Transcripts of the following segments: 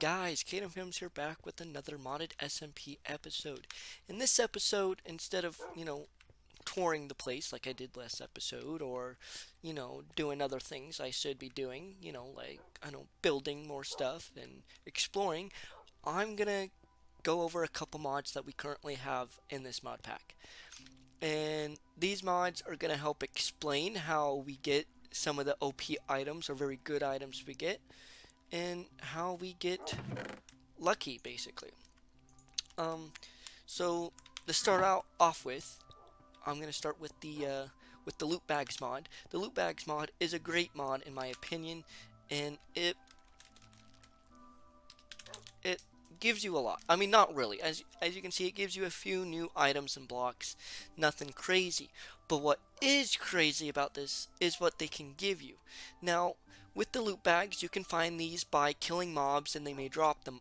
guys, Kingdom Films here back with another modded SMP episode. In this episode, instead of, touring the place like I did last episode or, doing other things I should be doing, like, building more stuff and exploring, I'm gonna go over a couple mods that we currently have in this mod pack. And these mods are gonna help explain how we get some of the OP items or very good items we get and how we get lucky basically. Um, so to start out off with, I'm gonna start with the LootBags mod. The LootBags mod is a great mod in my opinion, and it gives you a lot. I mean, not really. As you can see, it gives you a few new items and blocks. Nothing crazy. But what is crazy about this is what they can give you. Now, with the loot bags, you can find these by killing mobs, and they may drop them.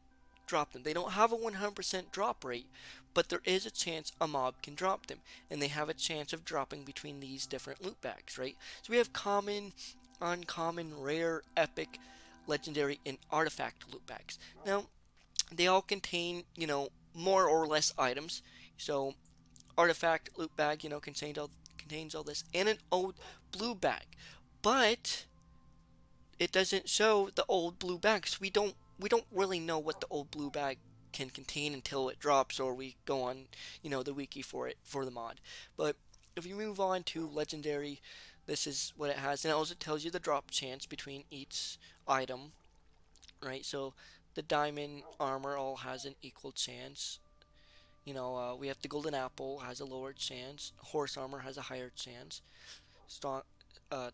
They don't have a 100% drop rate, but there is a chance a mob can drop them, and they have a chance of dropping between these different loot bags, right? So we have common, uncommon, rare, epic, legendary, and artifact loot bags. Now, they all contain, more or less items. So, artifact loot bag, contains all this, and an old blue bag. But it doesn't show the old blue bags. We don't really know what the old blue bag can contain until it drops, or we go on, the wiki for the mod. But if you move on to legendary, this is what it has, and it also tells you the drop chance between each item, right? So the diamond armor all has an equal chance. We have the golden apple has a lower chance. Horse armor has a higher chance. Stone,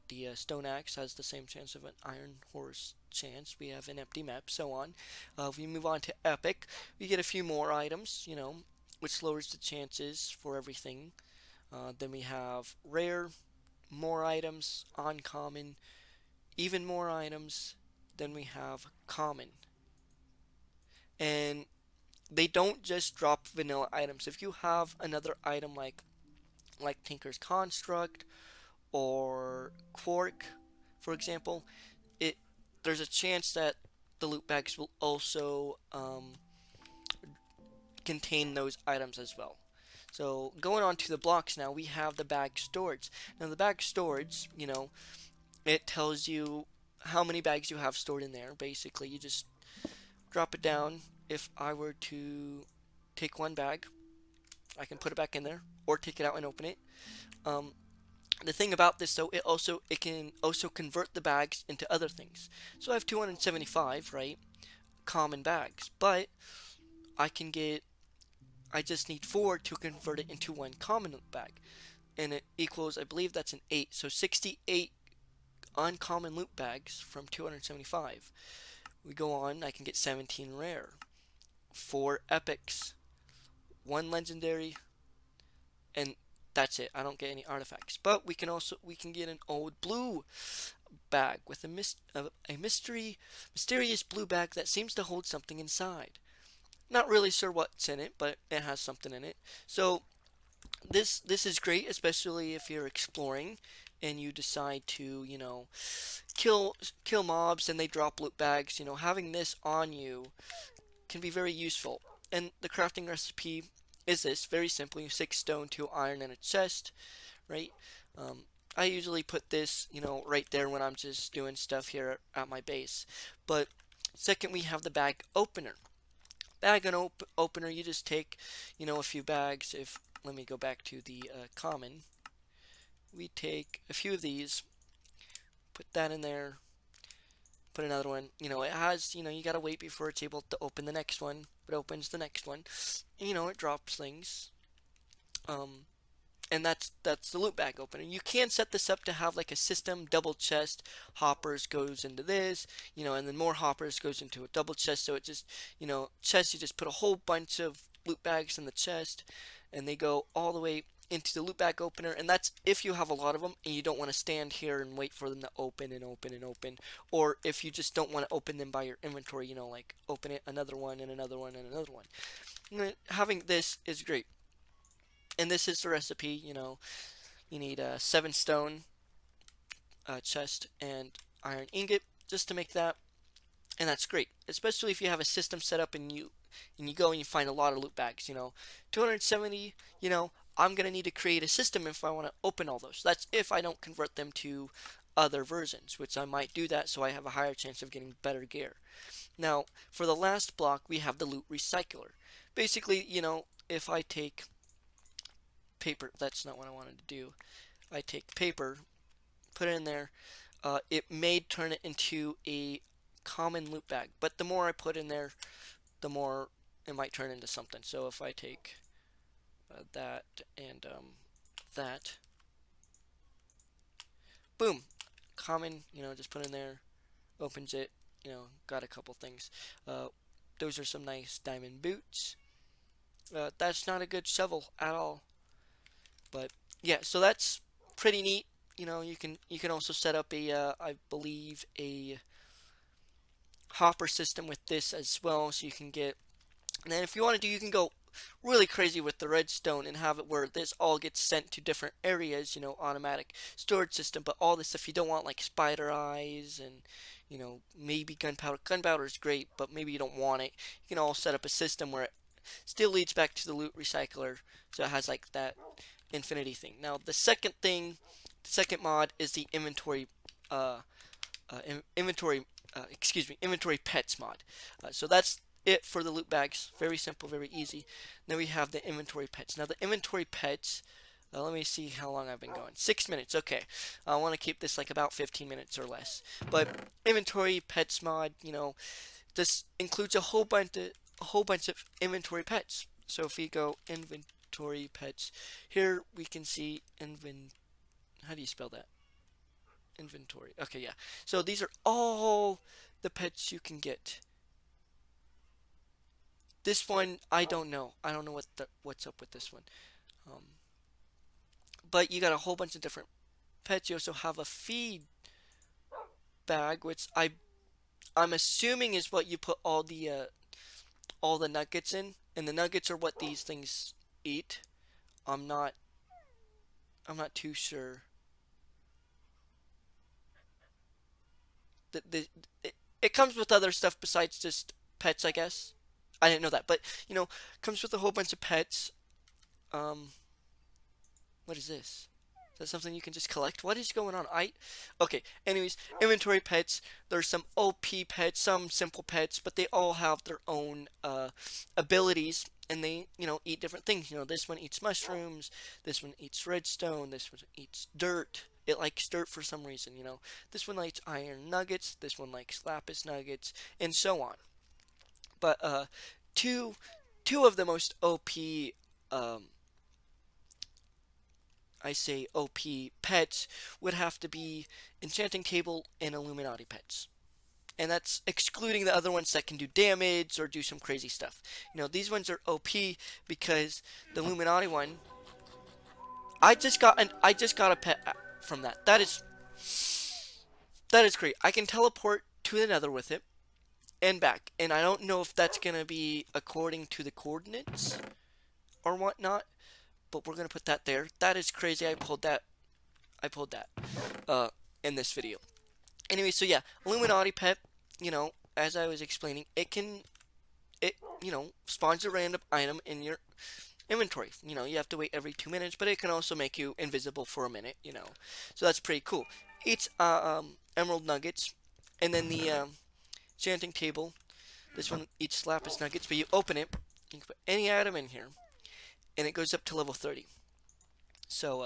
the stone axe has the same chance of an iron horse chance. We have an empty map, so on. If we move on to epic, we get a few more items, which lowers the chances for everything. Then we have rare, more items, uncommon, even more items. Then we have common. And they don't just drop vanilla items. If you have another item like Tinker's Construct or Quark, for example, it there's a chance that the loot bags will also contain those items as well. So going on to the blocks now, we have the bag storage. Now the bag storage, it tells you how many bags you have stored in there. Basically, you just drop it down. If I were to take one bag, I can put it back in there or take it out and open it. Um, the thing about this though, it can also convert the bags into other things. So I have 275, right? Common bags, but I can get I just need 4 to convert it into one common bag. And it equals, I believe that's an 8. So 68 uncommon loot bags from 275. We go on, I can get 17 rare, 4 epics, 1 legendary, and that's it. I don't get any artifacts. But we can get an old blue bag with a mysterious blue bag that seems to hold something inside. Not really sure what's in it, but it has something in it. So this is great, especially if you're exploring and you decide to, kill mobs and they drop loot bags. Having this on you can be very useful. And the crafting recipe is this, very simply: 6 stone, 2 iron, and a chest, right? Um, I usually put this, right there when I'm just doing stuff here at my base. But second, we have the bag opener. Bag and opener, you just take, a few bags. If Let me go back to the common. We take a few of these, put that in there, put another one. It has, you gotta wait before it's able to open the next one. It opens the next one. And, it drops things. And that's the loot bag opener. You can set this up to have like a system. Double chest hoppers goes into this, and then more hoppers goes into a double chest. So it just, chest, you just put a whole bunch of loot bags in the chest, and they go all the way into the loot bag opener. And that's if you have a lot of them and you don't want to stand here and wait for them to open and open and open, or if you just don't want to open them by your inventory, like open it, another one and another one and another one. Having this is great. And this is the recipe. You need a 7 stone chest and iron ingot just to make that. and that's great, especially if you have a system set up and you go and you find a lot of loot bags. 270. I'm gonna need to create a system if I want to open all those. That's if I don't convert them to other versions, which I might do that so I have a higher chance of getting better gear. Now, for the last block, we have the loot recycler. Basically, if I take paper, that's not what I wanted to do. I take paper, put it in there, it may turn it into a common loot bag, but the more I put in there, the more it might turn into something. So if I take that and that, boom, common, just put in there, opens it, got a couple things. Those are some nice diamond boots. That's not a good shovel at all, but yeah, so that's pretty neat. You can also set up I believe a hopper system with this as well, so you can get. And then if you want to do, you can go really crazy with the redstone and have it where this all gets sent to different areas, automatic storage system. But all this stuff you don't want, like spider eyes and maybe gunpowder. Gunpowder is great, but maybe you don't want it. You can all set up a system where it still leads back to the loot recycler, so it has like that infinity thing. Now the second mod is the inventory pets mod. So that's it for the loot bags. Very simple, very easy. Then we have the inventory pets. Now the inventory pets, let me see how long I've been going. 6 minutes, okay. I want to keep this like about 15 minutes or less. But inventory pets mod, this includes a whole bunch of inventory pets. So if we go inventory pets, here we can see how do you spell that? Inventory. Okay, yeah. So these are all the pets you can get. This one, I don't know. I don't know what's up with this one. Um, but you got a whole bunch of different pets. You also have a feed bag, which I'm assuming is what you put all the nuggets in, and the nuggets are what these things eat. I'm not too sure. The it comes with other stuff besides just pets, I guess. I didn't know that, but comes with a whole bunch of pets. Um, what is this? Is that something you can just collect? What is going on? Okay. Anyways, inventory pets. There's some OP pets, some simple pets, but they all have their own abilities, and they eat different things. This one eats mushrooms. This one eats redstone. This one eats dirt. It likes dirt for some reason. This one likes iron nuggets. This one likes lapis nuggets, and so on. But two of the most OP um, I say OP pets would have to be Enchanting Table and Illuminati Pets. And that's excluding the other ones that can do damage or do some crazy stuff. These ones are OP because the Illuminati one, I just got a pet from that. That is great. I can teleport to the Nether with it and back. And I don't know if that's gonna be according to the coordinates or whatnot, but we're gonna put that there. That is crazy. I pulled that uh, in this video. Anyway, so yeah, Illuminati pet. As I was explaining, it spawns a random item in your inventory. You have to wait every 2 minutes, but it can also make you invisible for a minute. So that's pretty cool. Eats emerald nuggets, and then the chanting table. This one eats lapis nuggets, but you open it, you can put any item in here, and it goes up to level 30. So,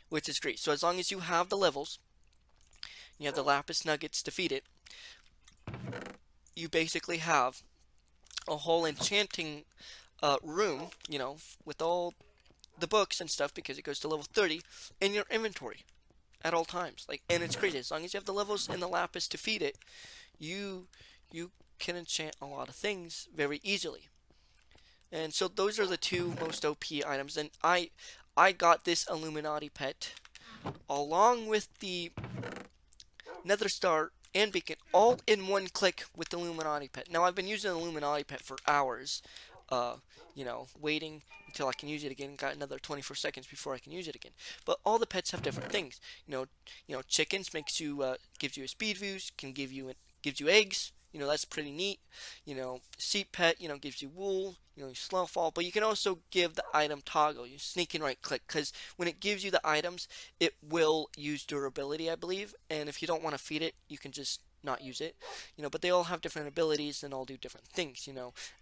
which is great. So as long as you have the levels, you have the lapis nuggets to feed it, you basically have a whole enchanting room, with all the books and stuff because it goes to level 30 in your inventory at all times. And it's crazy. As long as you have the levels and the lapis to feed it, you can enchant a lot of things very easily. And so those are the two most OP items. And I got this Illuminati pet along with the Nether Star and Beacon all in one click with the Illuminati pet. Now I've been using the Illuminati pet for hours, waiting until I can use it again. Got another 24 seconds before I can use it again. But all the pets have different things. Chickens gives you a speed boost, gives you eggs, that's pretty neat. Seat pet, gives you wool, snowfall, but you can also give the item toggle. You sneak and right click, because when it gives you the items, it will use durability, I believe, and if you don't want to feed it, you can just not use it. But they all have different abilities and all do different things.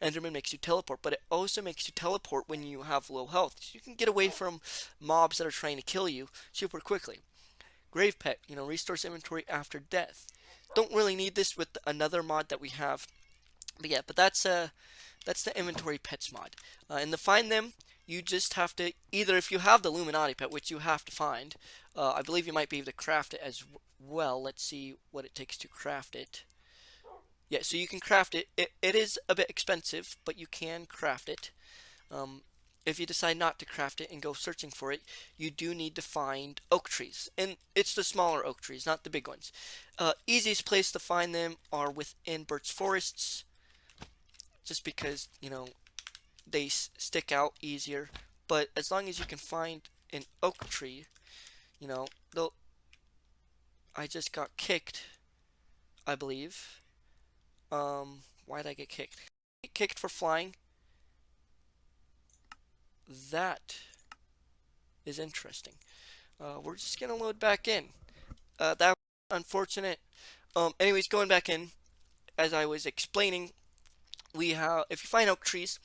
Enderman makes you teleport, but it also makes you teleport when you have low health. So you can get away from mobs that are trying to kill you super quickly. Grave Pet, restores inventory after death. Don't really need this with another mod that we have, but yeah, but that's the Inventory Pets mod. And to find them, you just have to either, if you have the Illuminati Pet, which you have to find, I believe you might be able to craft it as well. Let's see what it takes to craft it. Yeah, so you can craft it. It is a bit expensive, but you can craft it. Um, if you decide not to craft it and go searching for it, you do need to find oak trees. And it's the smaller oak trees, not the big ones. Easiest place to find them are within birch forests, just because, they stick out easier. But as long as you can find an oak tree, they'll... I just got kicked, I believe. Why did I get kicked? Kicked for flying. That is interesting. We're just gonna load back in. That was unfortunate. Anyways, going back in, as I was explaining, we have, if you find oak trees,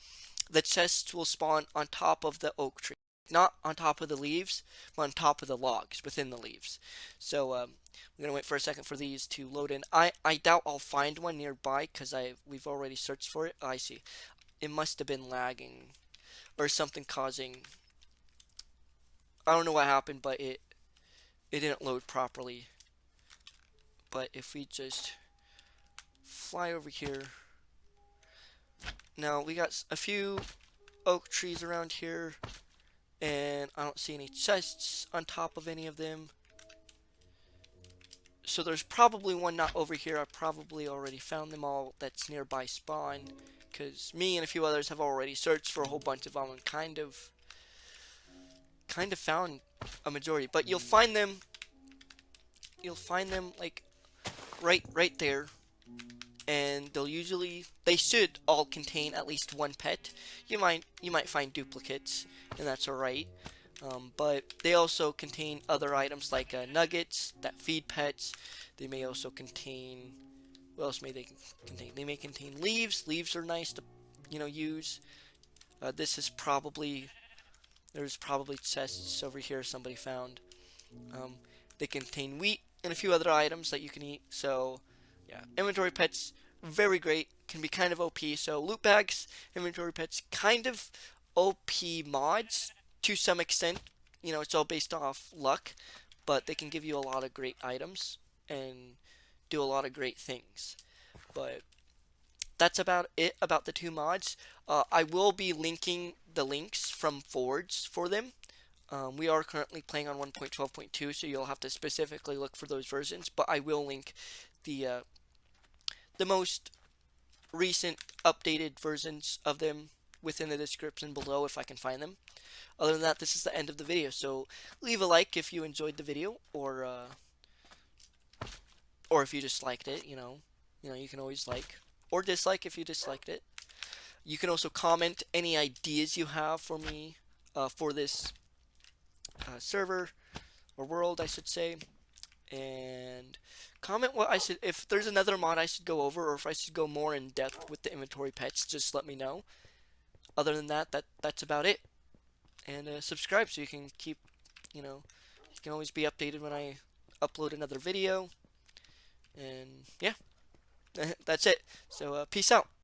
the chests will spawn on top of the oak tree. Not on top of the leaves, but on top of the logs within the leaves. So I'm gonna wait for a second for these to load in. I doubt I'll find one nearby because we've already searched for it. Oh, I see. It must have been lagging or something causing. I don't know what happened, but it didn't load properly. But if we just fly over here. Now we got a few oak trees around here, and I don't see any chests on top of any of them. So there's probably one not over here. I probably already found them all that's nearby spawn, because me and a few others have already searched for a whole bunch of them and kind of found a majority. But you'll find them like right there, and they should all contain at least one pet. You might find duplicates, and that's alright. But they also contain other items like nuggets that feed pets. They may also contain, what else may they contain? They may contain leaves. Leaves are nice to use. There's probably chests over here somebody found. They contain wheat and a few other items that you can eat. So yeah, inventory pets, very great. Can be kind of OP. So loot bags, inventory pets, kind of OP mods to some extent. It's all based off luck, but they can give you a lot of great items and do a lot of great things. But that's about it about the two mods. I will be linking the links from forwards for them. We are currently playing on 1.12.2, so you'll have to specifically look for those versions, but I will link the most recent updated versions of them within the description below if I can find them. Other than that, this is the end of the video, so leave a like if you enjoyed the video, or if you just liked it. You can always like or dislike if you disliked it. You can also comment any ideas you have for me for this server or world, I should say, and comment what if there's another mod I should go over, or if I should go more in depth with the inventory pets. Just let me know. Other than that, that's about it. And subscribe so you can keep, you can always be updated when I upload another video. And yeah, that's it. So peace out.